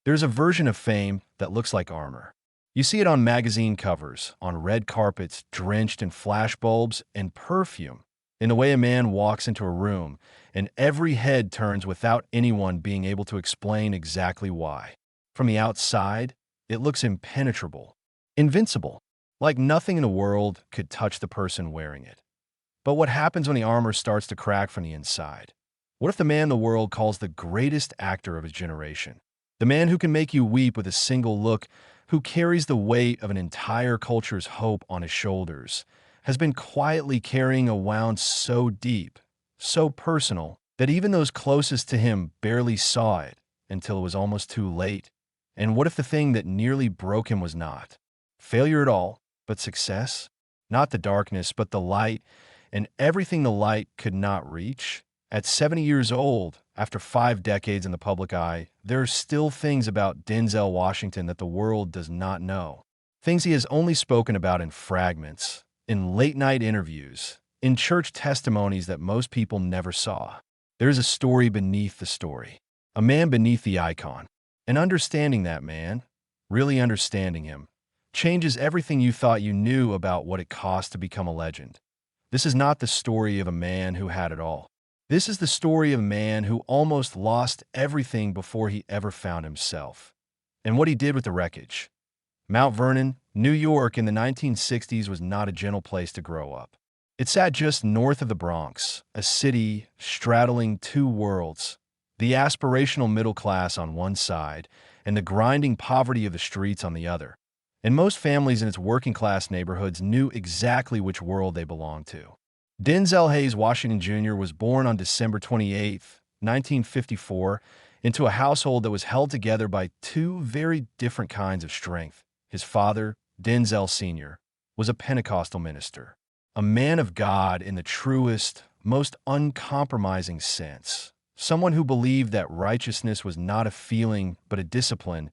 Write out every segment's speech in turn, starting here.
There's a version of fame that looks like armor. You see it on magazine covers, on red carpets drenched in flashbulbs and perfume, in the way a man walks into a room, and every head turns without anyone being able to explain exactly why. From the outside, it looks impenetrable, invincible, like nothing in the world could touch the person wearing it. But what happens when the armor starts to crack from the inside? What if the man the world calls the greatest actor of his generation? The man who can make you weep with a single look, who carries the weight of an entire culture's hope on his shoulders, has been quietly carrying a wound so deep, so personal, that even those closest to him barely saw it until it was almost too late. And what if the thing that nearly broke him was not failure at all, but success? Not the darkness, but the light, and everything the light could not reach? At 70 years old, after 5 decades in the public eye, there are still things about Denzel Washington that the world does not know. Things he has only spoken about in fragments, in late-night interviews, in church testimonies that most people never saw. There is a story beneath the story, a man beneath the icon. And understanding that man, really understanding him, changes everything you thought you knew about what it cost to become a legend. This is not the story of a man who had it all. This is the story of a man who almost lost everything before he ever found himself. And what he did with the wreckage. Mount Vernon, New York in the 1960s was not a gentle place to grow up. It sat just north of the Bronx, a city straddling two worlds, the aspirational middle class on one side and the grinding poverty of the streets on the other. And most families in its working-class neighborhoods knew exactly which world they belonged to. Denzel Hayes Washington Jr. was born on December 28, 1954, into a household that was held together by two very different kinds of strength. His father, Denzel Sr., was a Pentecostal minister, a man of God in the truest, most uncompromising sense, someone who believed that righteousness was not a feeling but a discipline,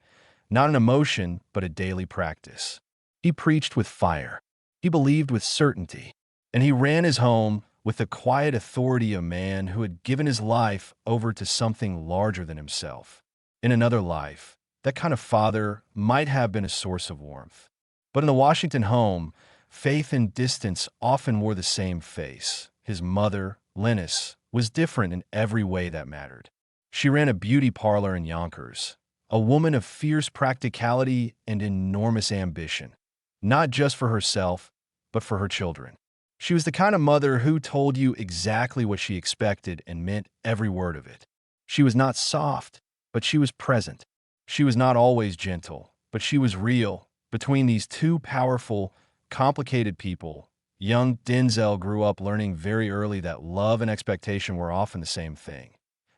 not an emotion but a daily practice. He preached with fire. He believed with certainty. And he ran his home with the quiet authority of a man who had given his life over to something larger than himself. In another life, that kind of father might have been a source of warmth. But in the Washington home, faith and distance often wore the same face. His mother, Linus, was different in every way that mattered. She ran a beauty parlor in Yonkers, a woman of fierce practicality and enormous ambition, not just for herself, but for her children. She was the kind of mother who told you exactly what she expected and meant every word of it. She was not soft, but she was present. She was not always gentle, but she was real. Between these two powerful, complicated people, young Denzel grew up learning very early that love and expectation were often the same thing.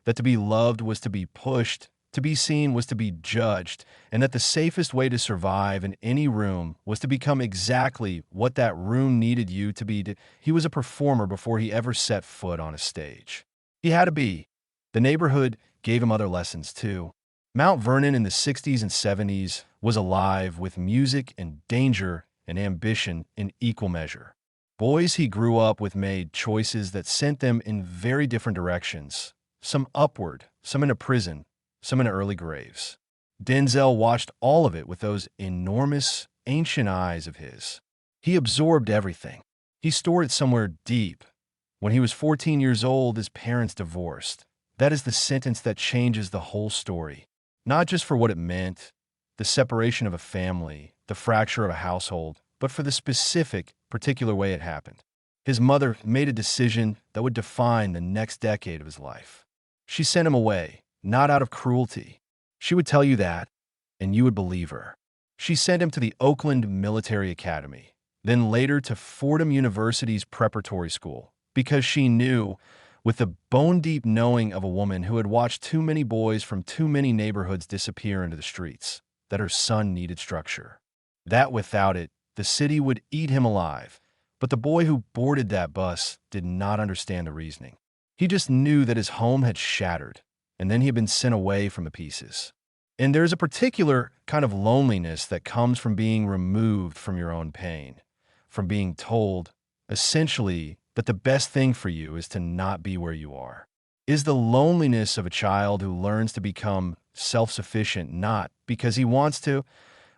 That to be loved was to be pushed, to be seen was to be judged, and that the safest way to survive in any room was to become exactly what that room needed you to be. He was a performer before he ever set foot on a stage. He had to be. The neighborhood gave him other lessons too. Mount Vernon in the 60s and 70s was alive with music and danger and ambition in equal measure. Boys he grew up with made choices that sent them in very different directions, some upward, some into prison, some into early graves. Denzel watched all of it with those enormous, ancient eyes of his. He absorbed everything. He stored it somewhere deep. When he was 14 years old, his parents divorced. That is the sentence that changes the whole story. Not just for what it meant, the separation of a family, the fracture of a household, but for the specific, particular way it happened. His mother made a decision that would define the next decade of his life. She sent him away, not out of cruelty. She would tell you that, and you would believe her. She sent him to the Oakland Military Academy, then later to Fordham University's preparatory school, because she knew, with the bone-deep knowing of a woman who had watched too many boys from too many neighborhoods disappear into the streets, that her son needed structure. That without it, the city would eat him alive. But the boy who boarded that bus did not understand the reasoning. He just knew that his home had shattered, and then he had been sent away from the pieces. And there's a particular kind of loneliness that comes from being removed from your own pain, from being told, essentially, that the best thing for you is to not be where you are. is the loneliness of a child who learns to become self-sufficient not because he wants to,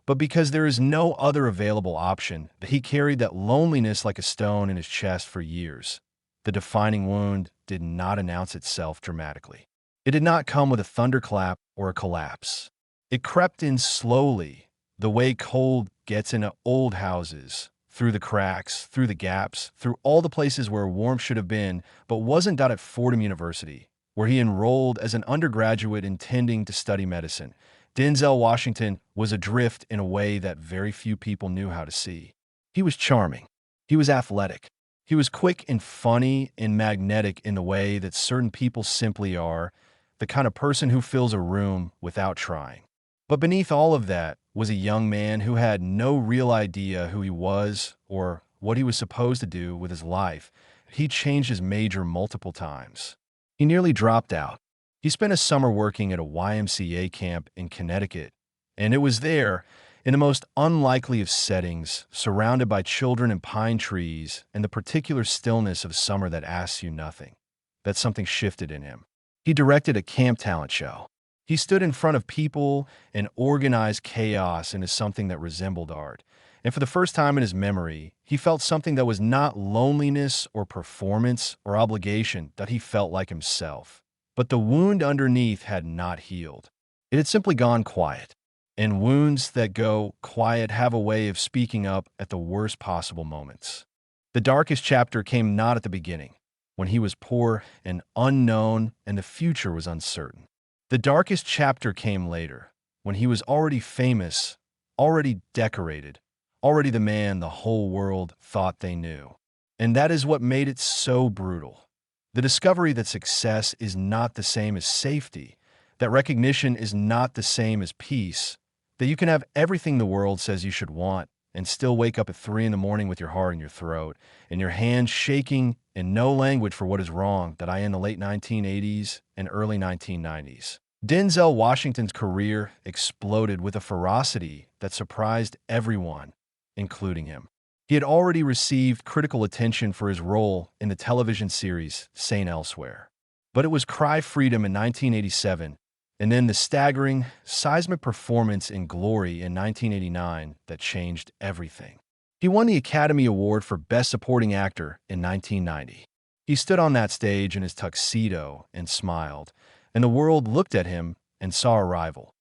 but because there is no other available option. That he carried that loneliness like a stone in his chest for years. The defining wound did not announce itself dramatically. It did not come with a thunderclap or a collapse. It crept in slowly, the way cold gets into old houses, through the cracks, through the gaps, through all the places where warmth should have been, but wasn't done at Fordham University, where he enrolled as an undergraduate intending to study medicine. Denzel Washington was adrift in a way that very few people knew how to see. He was charming. He was athletic. He was quick and funny and magnetic in the way that certain people simply are, the kind of person who fills a room without trying. But beneath all of that was a young man who had no real idea who he was or what he was supposed to do with his life. He changed his major multiple times. He nearly dropped out. He spent a summer working at a YMCA camp in Connecticut, and it was there, in the most unlikely of settings, surrounded by children and pine trees and the particular stillness of summer that asks you nothing, that something shifted in him. He directed a camp talent show. He stood in front of people and organized chaos into something that resembled art. And for the first time in his memory, he felt something that was not loneliness or performance or obligation, that he felt like himself. But the wound underneath had not healed. It had simply gone quiet. And wounds that go quiet have a way of speaking up at the worst possible moments. The darkest chapter came not at the beginning, when he was poor and unknown and the future was uncertain. The darkest chapter came later, when he was already famous, already decorated, already the man the whole world thought they knew. And that is what made it so brutal. The discovery that success is not the same as safety, that recognition is not the same as peace, that you can have everything the world says you should want and still wake up at 3 a.m. with your heart in your throat and your hands shaking and no language for what is wrong, that I in the late 1980s and early 1990s. Denzel Washington's career exploded with a ferocity that surprised everyone, including him. He had already received critical attention for his role in the television series St. Elsewhere. But it was Cry Freedom in 1987, and then the staggering, seismic performance in Glory in 1989 that changed everything. He won the Academy Award for Best Supporting Actor in 1990. He stood on that stage in his tuxedo and smiled, and the world looked at him and saw a rival.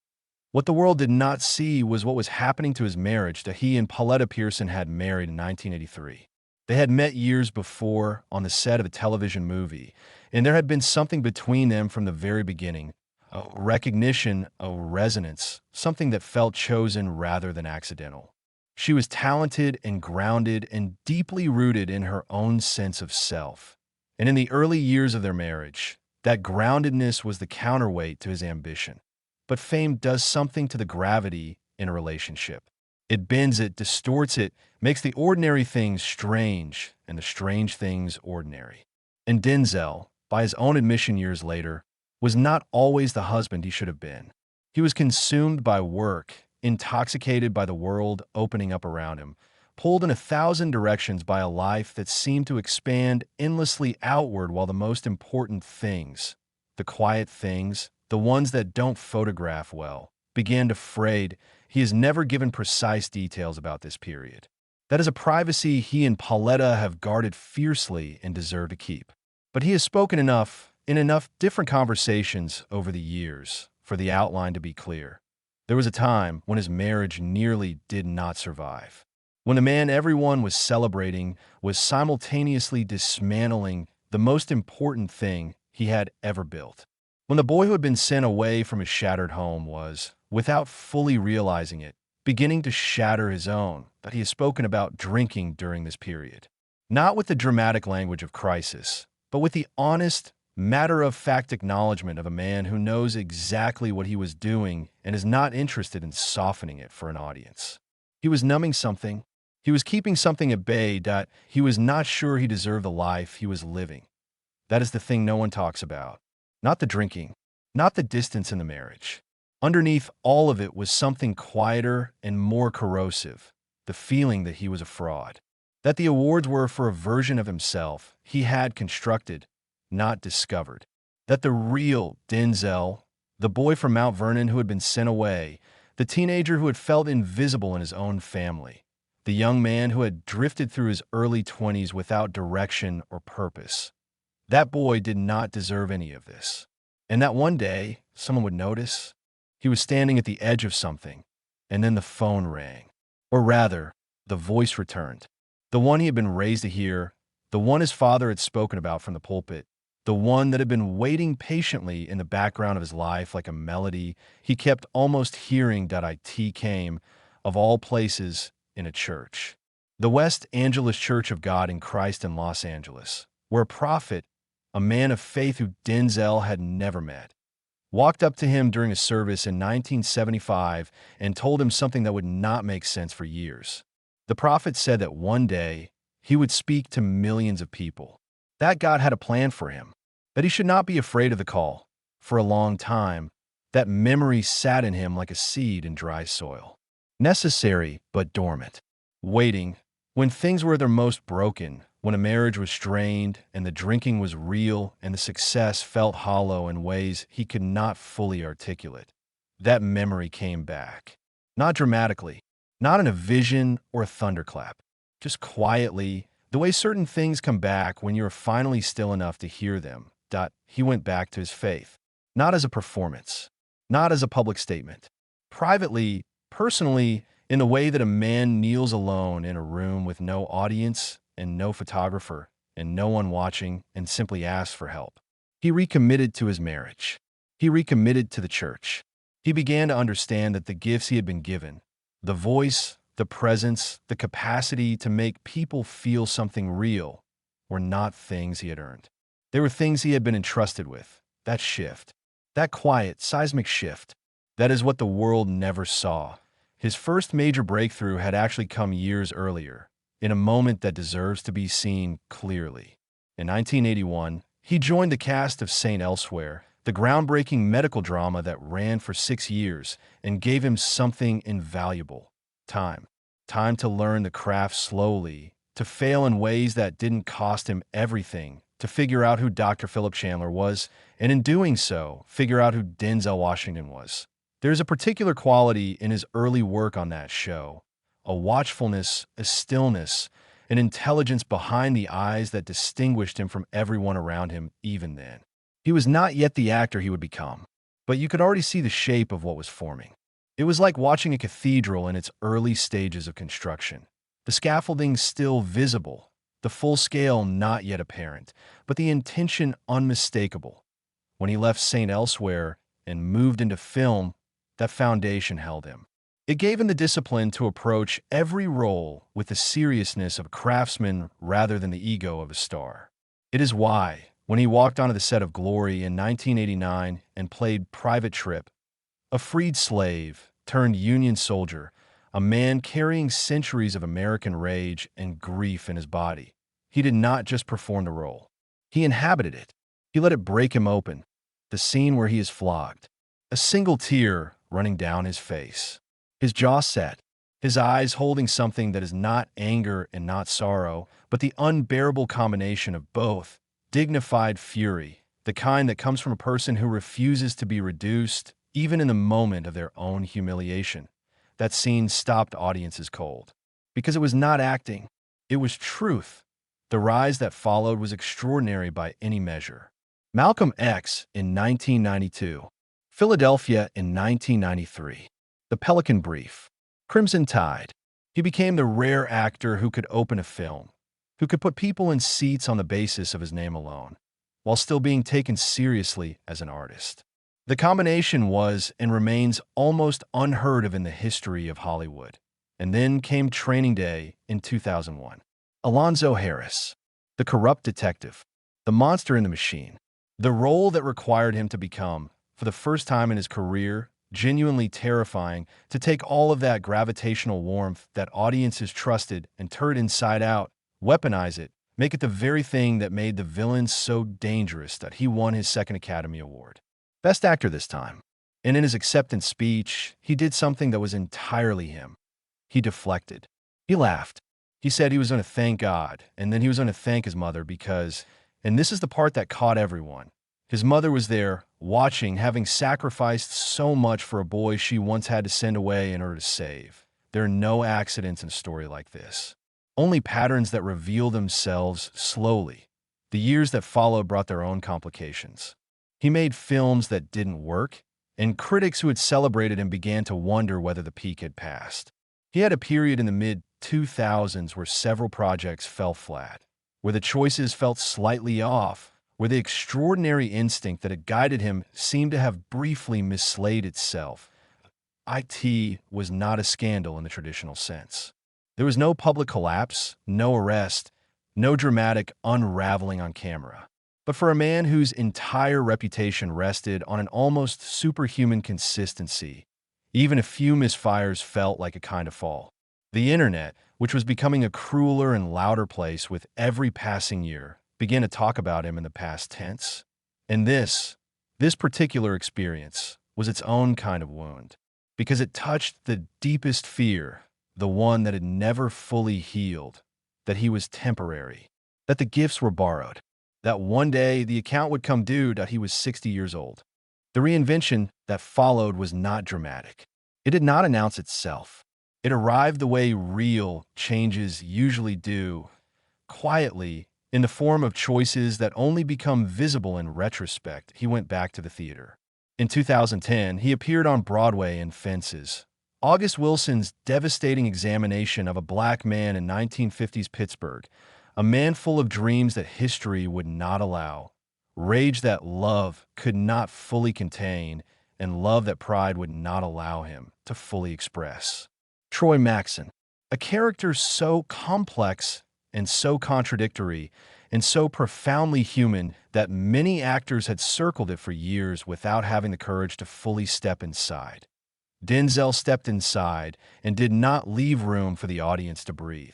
What the world did not see was what was happening to his marriage that he and Pauletta Pearson had married in 1983. They had met years before on the set of a television movie, and there had been something between them from the very beginning, a recognition, a resonance, something that felt chosen rather than accidental. She was talented and grounded and deeply rooted in her own sense of self. And in the early years of their marriage, that groundedness was the counterweight to his ambition. But fame does something to the gravity in a relationship. It bends it, distorts it, makes the ordinary things strange and the strange things ordinary. And Denzel, by his own admission years later, was not always the husband he should have been. He was consumed by work, intoxicated by the world opening up around him, pulled in 1,000 directions by a life that seemed to expand endlessly outward, while the most important things, the quiet things, the ones that don't photograph well, began to fade. He has never given precise details about this period. That is a privacy he and Pauletta have guarded fiercely and deserve to keep. But he has spoken enough, in enough different conversations over the years, for the outline to be clear. There was a time when his marriage nearly did not survive. When the man everyone was celebrating was simultaneously dismantling the most important thing he had ever built. When the boy who had been sent away from his shattered home was, without fully realizing it, beginning to shatter his own, that he has spoken about drinking during this period. Not with the dramatic language of crisis, but with the honest, matter-of-fact acknowledgement of a man who knows exactly what he was doing and is not interested in softening it for an audience. He was numbing something. He was keeping something at bay that he was not sure he deserved the life he was living. That is the thing no one talks about. Not the drinking, not the distance in the marriage. Underneath all of it was something quieter and more corrosive, the feeling that he was a fraud, that the awards were for a version of himself he had constructed, not discovered. That the real Denzel, the boy from Mount Vernon who had been sent away, the teenager who had felt invisible in his own family, the young man who had drifted through his early 20s without direction or purpose, that boy did not deserve any of this. And that one day, someone would notice. He was standing at the edge of something, and then the phone rang. Or rather, the voice returned. The one he had been raised to hear, the one his father had spoken about from the pulpit, the one that had been waiting patiently in the background of his life like a melody he kept almost hearing. It came, of all places, in a church. The West Angeles Church of God in Christ in Los Angeles, where a prophet, a man of faith who Denzel had never met, walked up to him during a service in 1975 and told him something that would not make sense for years. The prophet said that one day he would speak to millions of people, that God had a plan for him, that he should not be afraid of the call. For a long time, that memory sat in him like a seed in dry soil, necessary but dormant, waiting when things were their most broken, when a marriage was strained and the drinking was real and the success felt hollow in ways he could not fully articulate. That memory came back. Not dramatically, not in a vision or a thunderclap, just quietly, the way certain things come back when you're finally still enough to hear them. He went back to his faith, not as a performance, not as a public statement. Privately, personally, in the way that a man kneels alone in a room with no audience and no photographer and no one watching and simply asks for help. He recommitted to his marriage. He recommitted to the church. He began to understand that the gifts he had been given, the voice, the presence, the capacity to make people feel something real, were not things he had earned. They were things he had been entrusted with. That shift, that quiet, seismic shift, that is what the world never saw. His first major breakthrough had actually come years earlier, in a moment that deserves to be seen clearly. In 1981, he joined the cast of St. Elsewhere, the groundbreaking medical drama that ran for 6 years and gave him something invaluable: time. Time to learn the craft slowly, to fail in ways that didn't cost him everything, to figure out who Dr. Philip Chandler was, and in doing so, figure out who Denzel Washington was. There's a particular quality in his early work on that show, a watchfulness, a stillness, an intelligence behind the eyes that distinguished him from everyone around him even then. He was not yet the actor he would become, but you could already see the shape of what was forming. It was like watching a cathedral in its early stages of construction. The scaffolding still visible, the full scale not yet apparent, but the intention unmistakable. When he left St. Elsewhere and moved into film, that foundation held him. It gave him the discipline to approach every role with the seriousness of a craftsman rather than the ego of a star. It is why, when he walked onto the set of Glory in 1989 and played Private Trip, a freed slave turned Union soldier, a man carrying centuries of American rage and grief in his body, he did not just perform the role. He inhabited it. He let it break him open. The scene where he is flogged, a single tear running down his face, his jaw set, his eyes holding something that is not anger and not sorrow, but the unbearable combination of both, dignified fury, the kind that comes from a person who refuses to be reduced, even in the moment of their own humiliation. That scene stopped audiences cold. Because it was not acting, it was truth. The rise that followed was extraordinary by any measure. Malcolm X in 1992, Philadelphia in 1993, The Pelican Brief, Crimson Tide. He became the rare actor who could open a film, who could put people in seats on the basis of his name alone, while still being taken seriously as an artist. The combination was and remains almost unheard of in the history of Hollywood. And then came Training Day in 2001. Alonzo Harris, the corrupt detective, the monster in the machine, the role that required him to become, for the first time in his career, genuinely terrifying, to take all of that gravitational warmth that audiences trusted and turn it inside out, weaponize it, make it the very thing that made the villain so dangerous that he won his second Academy Award. Best Actor this time. And in his acceptance speech, he did something that was entirely him. He deflected. He laughed. He said he was going to thank God, and then he was going to thank his mother because, and this is the part that caught everyone, His mother was there, watching, having sacrificed so much for a boy she once had to send away in order to save. There are no accidents in a story like this. Only patterns that reveal themselves slowly. The years that followed brought their own complications. He made films that didn't work, and critics who had celebrated him began to wonder whether the peak had passed. He had a period in the mid-2000s where several projects fell flat, where the choices felt slightly off, where the extraordinary instinct that had guided him seemed to have briefly mislaid itself. It was not a scandal in the traditional sense. There was no public collapse, no arrest, no dramatic unraveling on camera. But for a man whose entire reputation rested on an almost superhuman consistency, even a few misfires felt like a kind of fall. The internet, which was becoming a crueler and louder place with every passing year, began to talk about him in the past tense. And this particular experience was its own kind of wound, because it touched the deepest fear, the one that had never fully healed, that he was temporary, that the gifts were borrowed, that one day the account would come due, that he was 60 years old. The reinvention that followed was not dramatic. It did not announce itself. It arrived the way real changes usually do, quietly, in the form of choices that only become visible in retrospect. He went back to the theater. In 2010, he appeared on Broadway in Fences, August Wilson's devastating examination of a black man in 1950s Pittsburgh, a man full of dreams that history would not allow, rage that love could not fully contain, and love that pride would not allow him to fully express. Troy Maxson, a character so complex and so contradictory and so profoundly human that many actors had circled it for years without having the courage to fully step inside. Denzel stepped inside and did not leave room for the audience to breathe.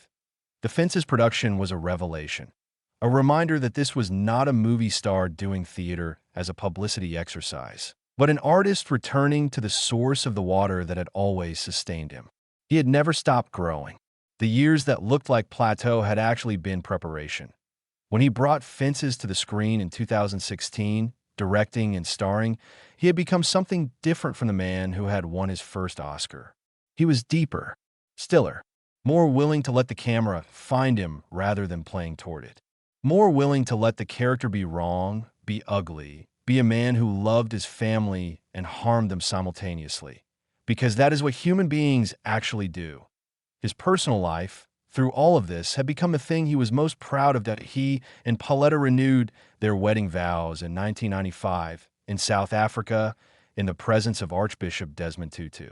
The Fences production was a revelation, a reminder that this was not a movie star doing theater as a publicity exercise, but an artist returning to the source of the water that had always sustained him. He had never stopped growing. The years that looked like plateau had actually been preparation. When he brought Fences to the screen in 2016, directing and starring, he had become something different from the man who had won his first Oscar. He was deeper, stiller, more willing to let the camera find him rather than playing toward it. More willing to let the character be wrong, be ugly, be a man who loved his family and harmed them simultaneously. Because that is what human beings actually do. His personal life, through all of this, had become the thing he was most proud of. That he and Pauletta renewed their wedding vows in 1995 in South Africa in the presence of Archbishop Desmond Tutu.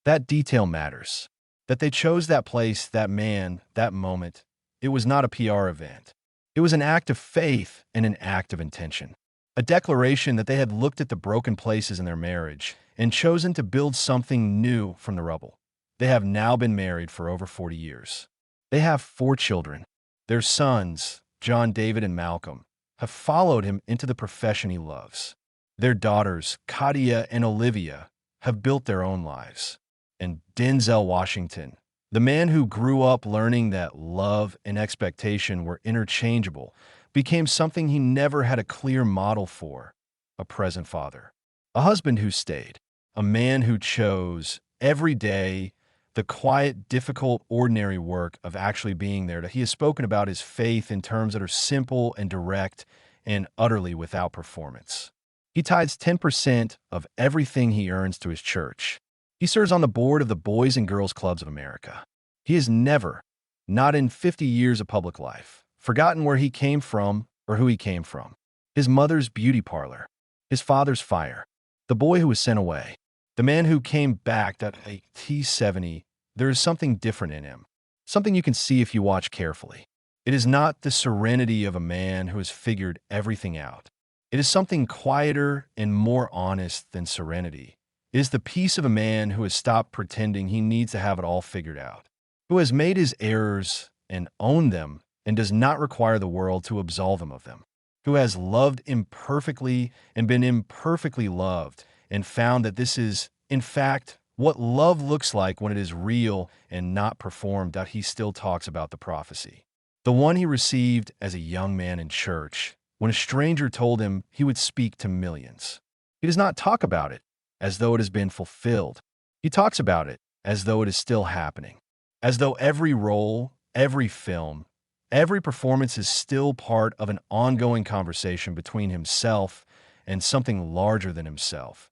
That detail matters. That they chose that place, that man, that moment. It was not a PR event. It was an act of faith and an act of intention. A declaration that they had looked at the broken places in their marriage and chosen to build something new from the rubble. They have now been married for over 40 years. They have 4 children. Their sons, John, David, and Malcolm, have followed him into the profession he loves. Their daughters, Katia and Olivia, have built their own lives. And Denzel Washington, the man who grew up learning that love and expectation were interchangeable, became something he never had a clear model for: a present father, a husband who stayed, a man who chose every day the quiet, difficult, ordinary work of actually being there. He has spoken about his faith in terms that are simple and direct and utterly without performance. He tithes 10% of everything he earns to his church. He serves on the board of the Boys and Girls Clubs of America. He has never, not in 50 years of public life, forgotten where he came from or who he came from. His mother's beauty parlor, his father's fire, the boy who was sent away, the man who came back. At T70, there is something different in him, something you can see if you watch carefully. It is not the serenity of a man who has figured everything out. It is something quieter and more honest than serenity. It is the peace of a man who has stopped pretending he needs to have it all figured out, who has made his errors and owned them and does not require the world to absolve him of them, who has loved imperfectly and been imperfectly loved and found that this is, in fact, what love looks like when it is real and not performed. He still talks about the prophecy, the one he received as a young man in church, when a stranger told him he would speak to millions. He does not talk about it as though it has been fulfilled. He talks about it as though it is still happening, as though every role, every film, every performance is still part of an ongoing conversation between himself and something larger than himself.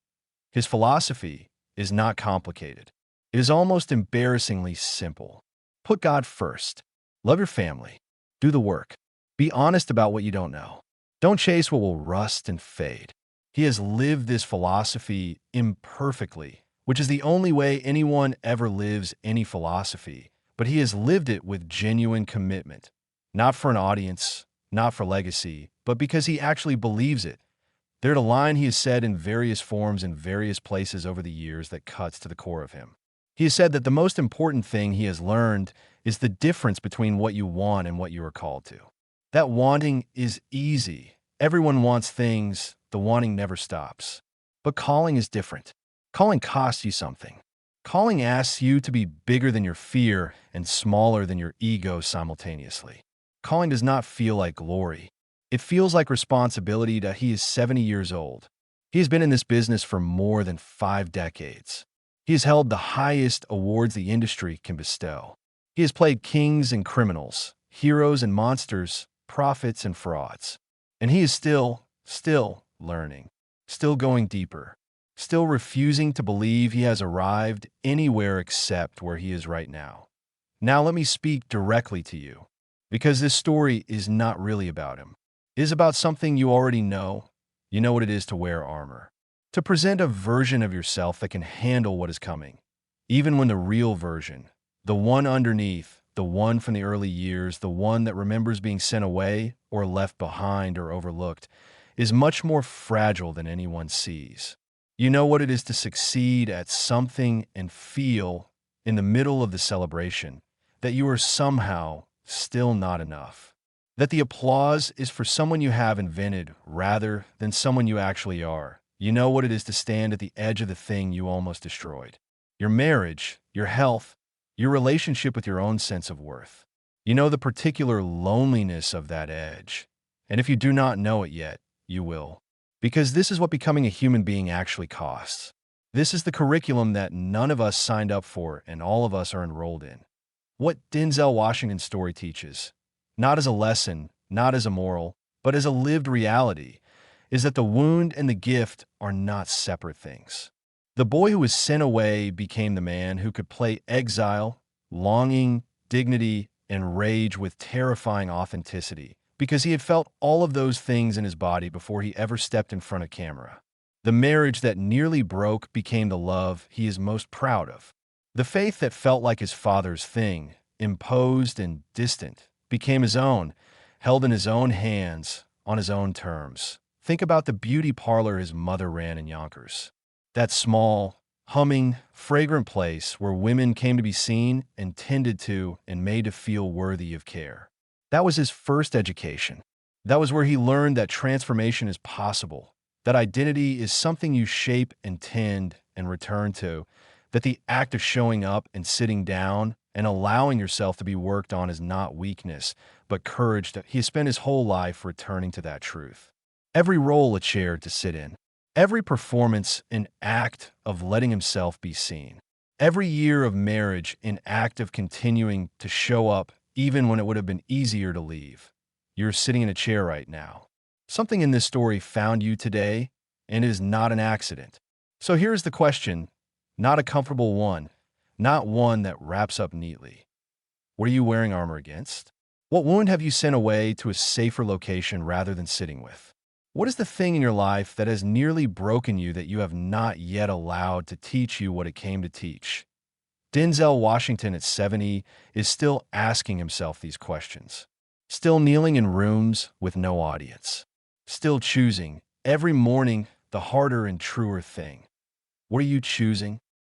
His philosophy is not complicated. It is almost embarrassingly simple. Put God first. Love your family. Do the work. Be honest about what you don't know. Don't chase what will rust and fade. He has lived this philosophy imperfectly, which is the only way anyone ever lives any philosophy, but he has lived it with genuine commitment, not for an audience, not for legacy, but because he actually believes it. There's a line he has said in various forms in various places over the years that cuts to the core of him. He has said that the most important thing he has learned is the difference between what you want and what you are called to. That wanting is easy. Everyone wants things. The wanting never stops. But calling is different. Calling costs you something. Calling asks you to be bigger than your fear and smaller than your ego simultaneously. Calling does not feel like glory. It feels like responsibility. He is 70 years old. He has been in this business for more than 5 decades. He has held the highest awards the industry can bestow. He has played kings and criminals, heroes and monsters, prophets and frauds. And he is still learning, still going deeper, still refusing to believe he has arrived anywhere except where he is right now. Now let me speak directly to you, because this story is not really about him. It is about something you already know. You know what it is to wear armor, to present a version of yourself that can handle what is coming, even when the real version, the one underneath, the one from the early years, the one that remembers being sent away or left behind or overlooked, is much more fragile than anyone sees. You know what it is to succeed at something and feel, in the middle of the celebration, that you are somehow still not enough. That the applause is for someone you have invented rather than someone you actually are. You know what it is to stand at the edge of the thing you almost destroyed. Your marriage, your health, your relationship with your own sense of worth. You know the particular loneliness of that edge. And if you do not know it yet, you will. Because this is what becoming a human being actually costs. This is the curriculum that none of us signed up for and all of us are enrolled in. What Denzel Washington's story teaches, not as a lesson, not as a moral, but as a lived reality, is that the wound and the gift are not separate things. The boy who was sent away became the man who could play exile, longing, dignity, and rage with terrifying authenticity, because he had felt all of those things in his body before he ever stepped in front of camera. The marriage that nearly broke became the love he is most proud of. The faith that felt like his father's thing, imposed and distant, became his own, held in his own hands, on his own terms. Think about the beauty parlor his mother ran in Yonkers. That small, humming, fragrant place where women came to be seen and tended to and made to feel worthy of care. That was his first education. That was where he learned that transformation is possible, that identity is something you shape and tend and return to, that the act of showing up and sitting down and allowing yourself to be worked on is not weakness, but courage. He has spent his whole life returning to that truth. Every role a chair to sit in, every performance an act of letting himself be seen, every year of marriage an act of continuing to show up even when it would have been easier to leave. You're sitting in a chair right now. Something in this story found you today, and it is not an accident. So here's the question, not a comfortable one, not one that wraps up neatly. What are you wearing armor against? What wound have you sent away to a safer location rather than sitting with? What is the thing in your life that has nearly broken you that you have not yet allowed to teach you what it came to teach? Denzel Washington at 70 is still asking himself these questions, still kneeling in rooms with no audience, still choosing every morning the harder and truer thing. What are you choosing?